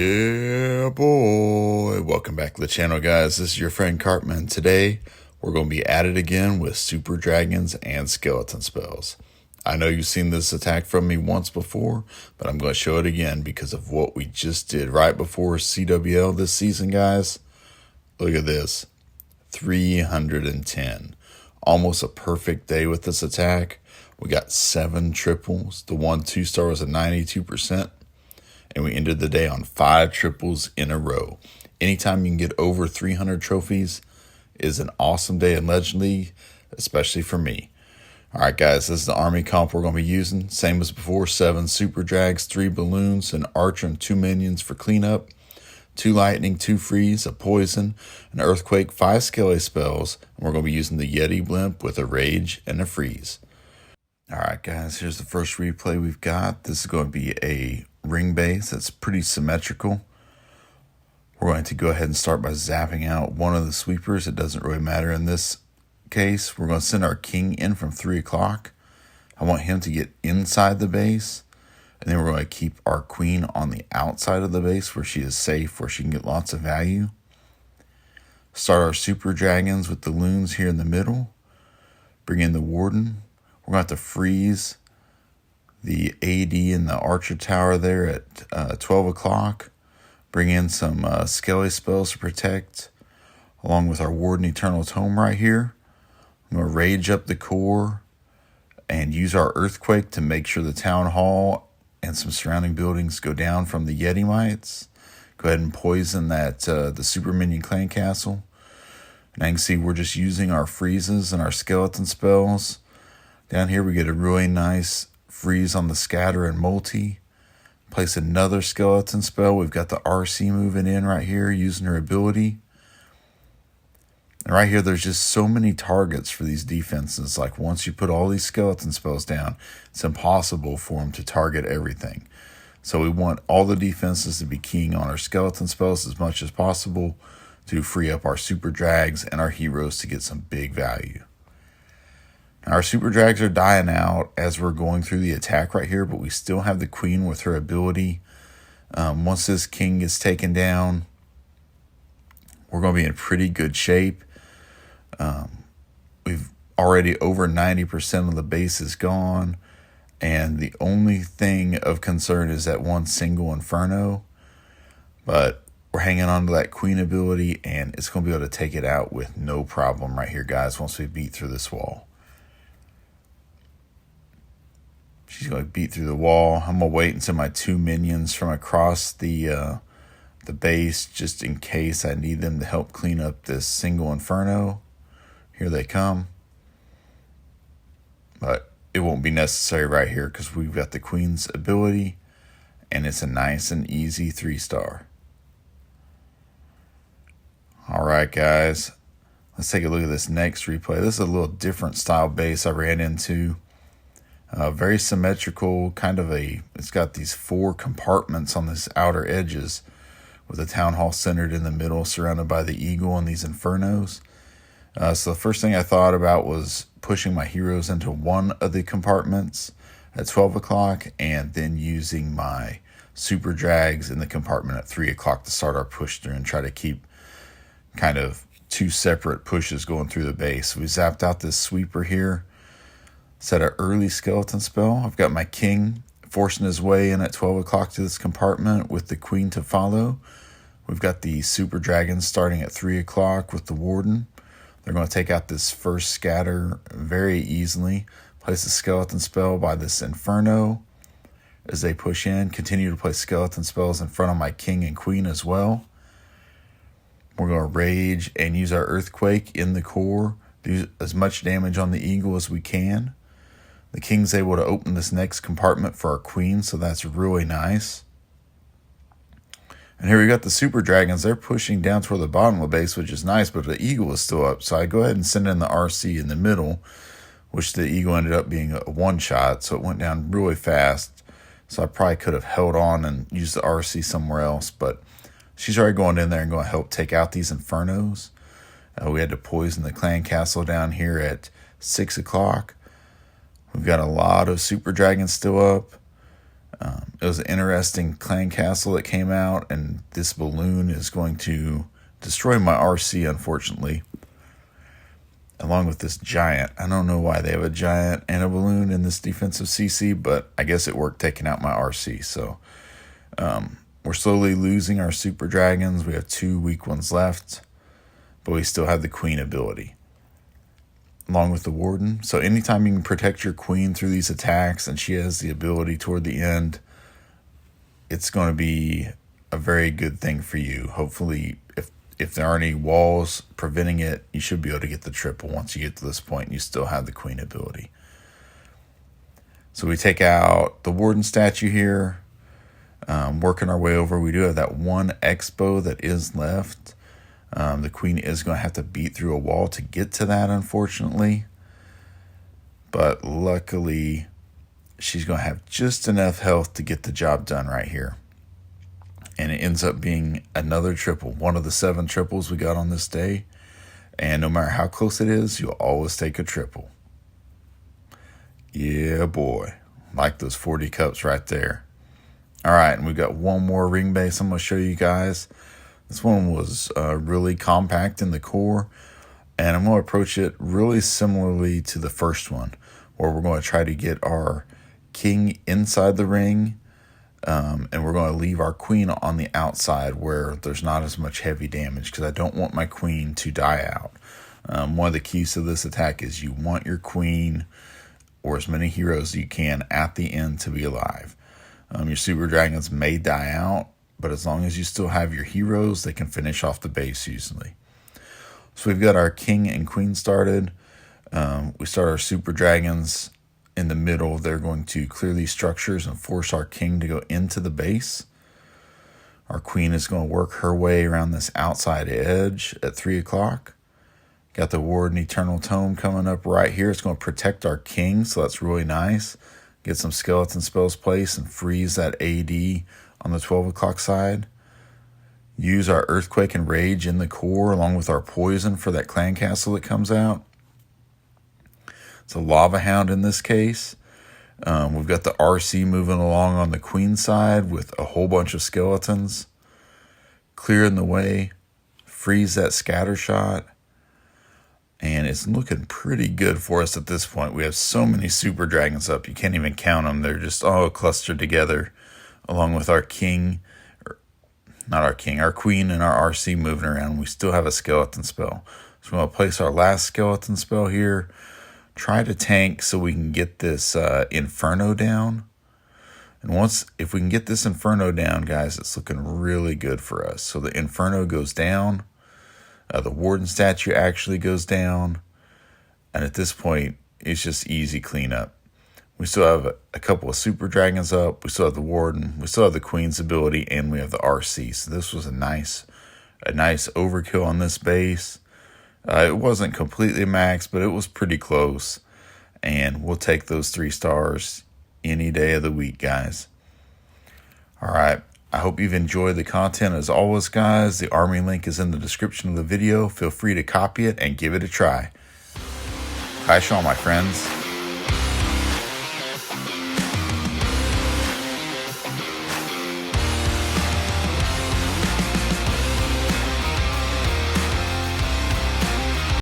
Yeah, boy. Welcome back to the channel, guys. This is your friend Cartman. Today, we're going to be at it again with super dragons and skeleton spells. I know you've seen this attack from me once before, but I'm going to show it again because of what we just did right before CWL this season, guys. Look at this. 310. Almost a perfect day with this attack. We got 7 triples. The 1-2 star was at 92%. And we ended the day on 5 triples in a row. Anytime you can get over 300 trophies is an awesome day in Legend League, especially for me. Alright guys, this is the army comp we're going to be using. Same as before, 7 super drags, 3 balloons, an archer and 2 minions for cleanup, 2 lightning, 2 freeze, a poison, an earthquake, 5 skelly spells, and we're going to be using the Yeti blimp with a rage and a freeze. Alright guys, here's the first replay we've got. This is going to be a ring base that's pretty symmetrical. We're going to go ahead and start by zapping out one of the sweepers. It doesn't really matter in this case. We're going to send our king in from 3 o'clock. I want him to get inside the base, and then we're going to keep our queen on the outside of the base where she is safe, where she can get lots of value. Start our super dragons with the loons here in the middle. Bring in the warden. We're going to have to freeze the AD in the archer tower there at 12 o'clock. Bring in some Skelly Spells to protect, along with our Warden Eternal Tome right here. I'm going to rage up the core and use our Earthquake to make sure the Town Hall and some surrounding buildings go down from the Yeti Mites. Go ahead and poison that the Super Minion Clan Castle. And I can see we're just using our freezes and our skeleton spells. Down here we get a really nice freeze on the scatter and multi. Place another skeleton spell. We've got the RC moving in right here using her ability. And right here there's just so many targets for these defenses. Like once you put all these skeleton spells down, it's impossible for them to target everything. So we want all the defenses to be keying on our skeleton spells as much as possible to free up our super drags and our heroes to get some big value. Our super drags are dying out as we're going through the attack right here, but we still have the queen with her ability. Once this king gets taken down, we're going to be in pretty good shape. We've already over 90% of the base is gone, and the only thing of concern is that one single inferno. But we're hanging on to that queen ability, and it's going to be able to take it out with no problem right here, guys, once we beat through this wall. She's going to beat through the wall. I'm going to wait until my 2 minions from across the base, just in case I need them to help clean up this single inferno. Here they come. But it won't be necessary right here because we've got the queen's ability, and it's a nice and easy 3-star. Alright guys, let's take a look at this next replay. This is a little different style base I ran into. Very symmetrical, it's got these 4 compartments on this outer edges with the town hall centered in the middle, surrounded by the eagle and these infernos. So the first thing I thought about was pushing my heroes into one of the compartments at 12 o'clock and then using my super drags in the compartment at 3 o'clock to start our push through and try to keep kind of 2 separate pushes going through the base. We zapped out this sweeper here. Set an early skeleton spell. I've got my king forcing his way in at 12 o'clock to this compartment with the queen to follow. We've got the super dragons starting at 3 o'clock with the warden. They're going to take out this first scatter very easily. Place a skeleton spell by this inferno as they push in. Continue to place skeleton spells in front of my king and queen as well. We're going to rage and use our earthquake in the core. Do as much damage on the eagle as we can. The king's able to open this next compartment for our queen, so that's really nice. And here we got the super dragons. They're pushing down toward the bottom of the base, which is nice, but the eagle is still up. So I go ahead and send in the RC in the middle, which the eagle ended up being a one-shot, so it went down really fast. So I probably could have held on and used the RC somewhere else, but she's already going in there and going to help take out these infernos. We had to poison the clan castle down here at 6 o'clock. We've got a lot of super dragons still up. It was an interesting clan castle that came out, and this balloon is going to destroy my RC, unfortunately, along with this giant. I don't know why they have a giant and a balloon in this defensive CC, but I guess it worked taking out my RC. So we're slowly losing our super dragons. We have 2 weak ones left, but we still have the queen ability along with the warden. So anytime you can protect your queen through these attacks and she has the ability toward the end, it's going to be a very good thing for you. Hopefully, if there aren't any walls preventing it, you should be able to get the triple once you get to this point and you still have the queen ability. So we take out the warden statue here, working our way over. We do have that one expo that is left. The queen is going to have to beat through a wall to get to that, unfortunately. But luckily, she's going to have just enough health to get the job done right here. And it ends up being another triple, one of the 7 triples we got on this day. And no matter how close it is, you'll always take a triple. Yeah, boy. Like those 40 cups right there. All right, and we've got one more ring base I'm going to show you guys. This one was really compact in the core, and I'm going to approach it really similarly to the first one, where we're going to try to get our king inside the ring, and we're going to leave our queen on the outside where there's not as much heavy damage, because I don't want my queen to die out. One of the keys to this attack is you want your queen or as many heroes as you can at the end to be alive. Your super dragons may die out, but as long as you still have your heroes, they can finish off the base usually. So we've got our king and queen started. We start our super dragons in the middle. They're going to clear these structures and force our king to go into the base. Our queen is going to work her way around this outside edge at 3 o'clock. Got the Warden Eternal Tome coming up right here. It's going to protect our king, so that's really nice. Get some skeleton spells placed and freeze that AD on the 12 o'clock side. Use our Earthquake and Rage in the core along with our Poison for that clan castle that comes out. It's a Lava Hound in this case. We've got the RC moving along on the queen side with a whole bunch of skeletons. Clearing the way. Freeze that scatter shot. And it's looking pretty good for us at this point. We have so many super dragons up. You can't even count them. They're just all clustered together along with our king. Not our king. Our queen and our RC moving around. We still have a skeleton spell. So we're going to place our last skeleton spell here. Try to tank so we can get this Inferno down. And if we can get this Inferno down, guys, it's looking really good for us. So the Inferno goes down. The Warden statue actually goes down. And at this point, it's just easy cleanup. We still have a couple of super dragons up. We still have the Warden. We still have the Queen's ability. And we have the RC. So this was a nice overkill on this base. It wasn't completely max, but it was pretty close. And we'll take those 3 stars any day of the week, guys. All right. I hope you've enjoyed the content. As always, guys, the army link is in the description of the video. Feel free to copy it and give it a try. Hi, Sean, my friends.